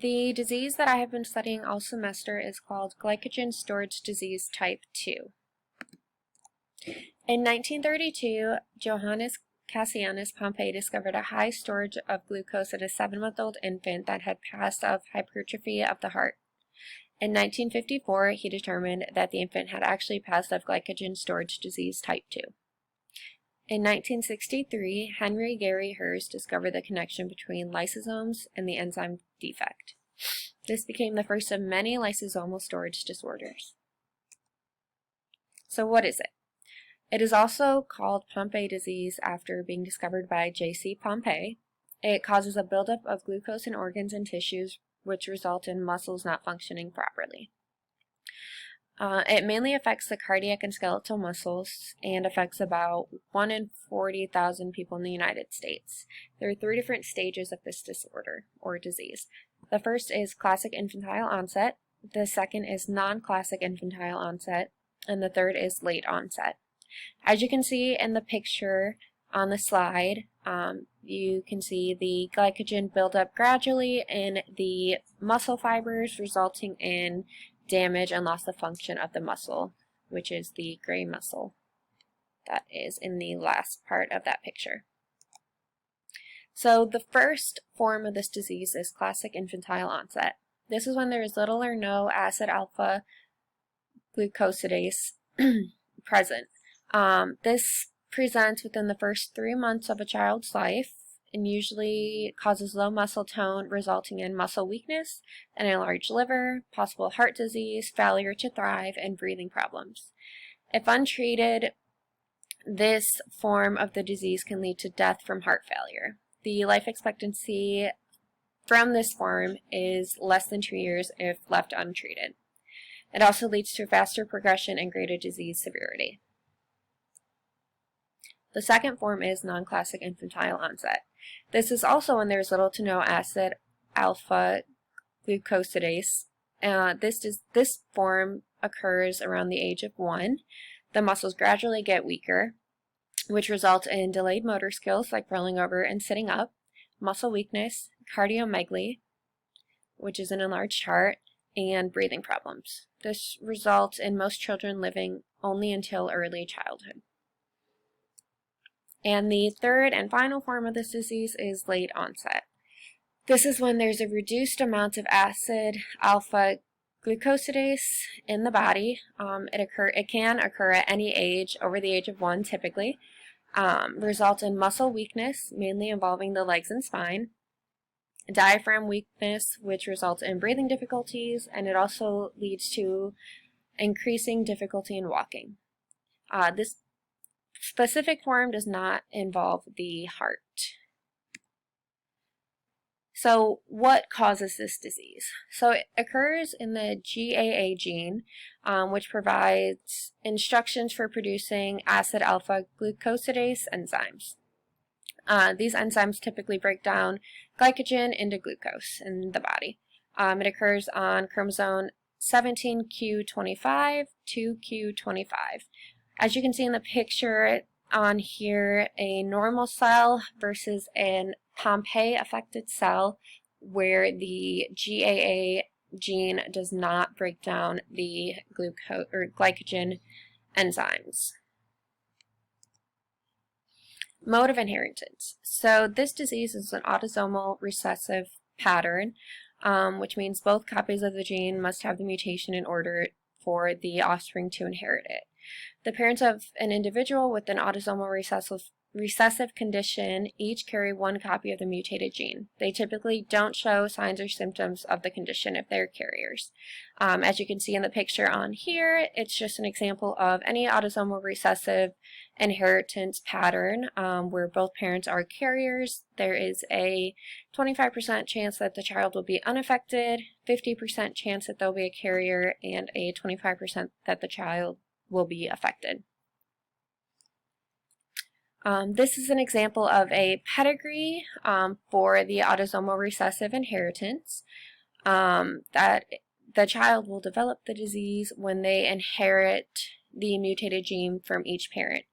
The disease that I have been studying all semester is called glycogen storage disease type 2. In 1932, Johannes Cassianus Pompey discovered a high storage of glucose in a 7-month-old infant that had passed of hypertrophy of the heart. In 1954, he determined that the infant had actually passed of glycogen storage disease type 2. In 1963, Henry Gary Hurst discovered the connection between lysosomes and the enzyme defect. This became the first of many lysosomal storage disorders. So what is it? It is also called Pompe disease after being discovered by J.C. Pompey. It causes a buildup of glucose in organs and tissues, which result in muscles not functioning properly. It mainly affects the cardiac and skeletal muscles and affects about 1 in 40,000 people in the United States. There are 3 different stages of this disorder or disease. The first is classic infantile onset, the second is non-classic infantile onset, and the third is late onset. As you can see in the picture on the slide, you can see the glycogen build up gradually in the muscle fibers, resulting in damage and loss of function of the muscle, which is the gray muscle that is in the last part of that picture. So the first form of this disease is classic infantile onset. This is when there is little or no acid alpha glucosidase present. This presents within the first 3 months of a child's life and usually causes low muscle tone, resulting in muscle weakness, an enlarged liver, possible heart disease, failure to thrive, and breathing problems. If untreated, this form of the disease can lead to death from heart failure. The life expectancy from this form is less than 2 years if left untreated. It also leads to faster progression and greater disease severity. The second form is non-classic infantile onset. This is also when there is little to no acid alpha glucosidase. This form occurs around the age of 1. The muscles gradually get weaker, which results in delayed motor skills like rolling over and sitting up, muscle weakness, cardiomegaly, which is an enlarged heart, and breathing problems. This results in most children living only until early childhood. And the third and final form of this disease is late onset. This is when there's a reduced amount of acid alpha glucosidase in the body. It can occur at any age over the age of 1 typically. Result in muscle weakness, mainly involving the legs and spine, diaphragm weakness, which results in breathing difficulties, and it also leads to increasing difficulty in walking. This specific form does not involve the heart. So what causes this disease? So it occurs in the GAA gene, which provides instructions for producing acid alpha glucosidase enzymes. These enzymes typically break down glycogen into glucose in the body. It occurs on chromosome 17q25 to q25. As you can see in the picture on here, a normal cell versus an Pompe affected cell where the GAA gene does not break down the glycogen enzymes. Mode of inheritance. So this disease is an autosomal recessive pattern, which means both copies of the gene must have the mutation in order for the offspring to inherit it. The parents of an individual with an autosomal recessive condition each carry 1 copy of the mutated gene. They typically don't show signs or symptoms of the condition if they're carriers. As you can see in the picture on here, it's just an example of any autosomal recessive inheritance pattern where both parents are carriers. There is a 25% chance that the child will be unaffected, 50% chance that they'll be a carrier, and a 25% that the child will be affected. This is an example of a pedigree for the autosomal recessive inheritance, that the child will develop the disease when they inherit the mutated gene from each parent.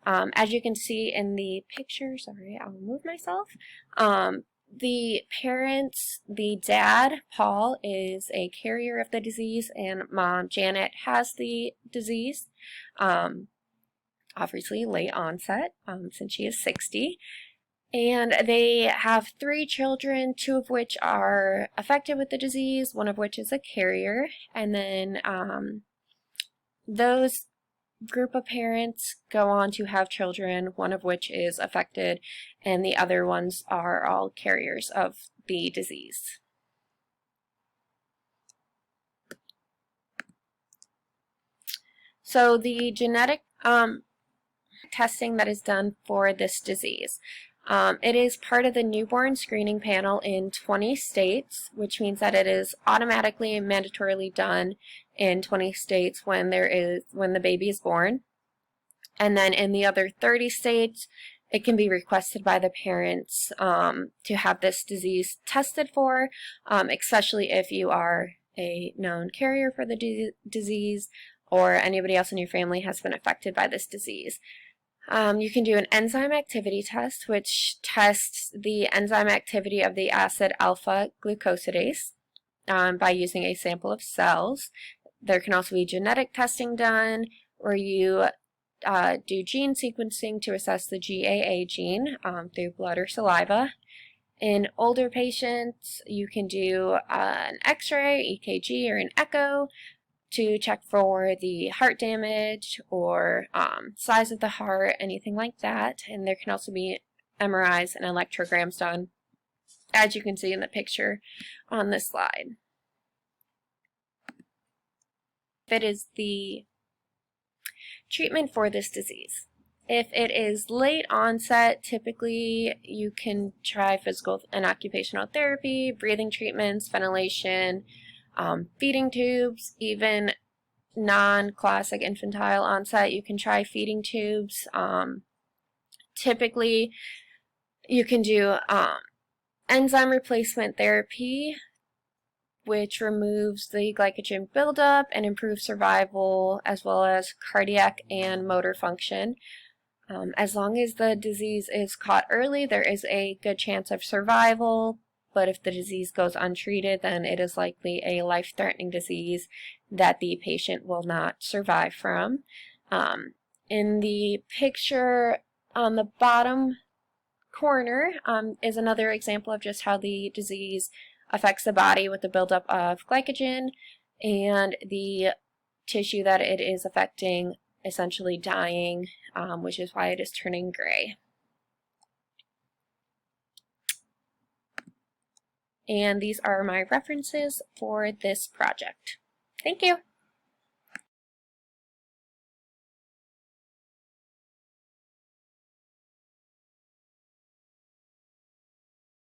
As you can see in the picture, sorry, I'll move myself. The parents, the dad, Paul, is a carrier of the disease, and mom, Janet, has the disease. Obviously late onset, since she is 60. And they have 3 children, 2 of which are affected with the disease, 1 of which is a carrier. And then those group of parents go on to have children, 1 of which is affected, and the other ones are all carriers of the disease. So the genetic testing that is done for this disease. It is part of the newborn screening panel in 20 states, which means that it is automatically and mandatorily done in 20 states when the baby is born. And then in the other 30 states, it can be requested by the parents to have this disease tested for, especially if you are a known carrier for the disease or anybody else in your family has been affected by this disease. You can do an enzyme activity test, which tests the enzyme activity of the acid alpha glucosidase by using a sample of cells. There can also be genetic testing done, where you do gene sequencing to assess the GAA gene through blood or saliva. In older patients, you can do an X-ray, EKG, or an echo to check for the heart damage or size of the heart, anything like that. And there can also be MRIs and electrograms done, as you can see in the picture on this slide. That is the treatment for this disease. If it is late onset, typically you can try physical and occupational therapy, breathing treatments, ventilation, feeding tubes. Even non-classic infantile onset, you can try feeding tubes. Typically, you can do enzyme replacement therapy, which removes the glycogen buildup and improves survival as well as cardiac and motor function. As long as the disease is caught early, there is a good chance of survival, but if the disease goes untreated, then it is likely a life-threatening disease that the patient will not survive from. In the picture on the bottom corner is another example of just how the disease affects the body with the buildup of glycogen and the tissue that it is affecting essentially dying, which is why it is turning gray. And these are my references for this project. Thank you.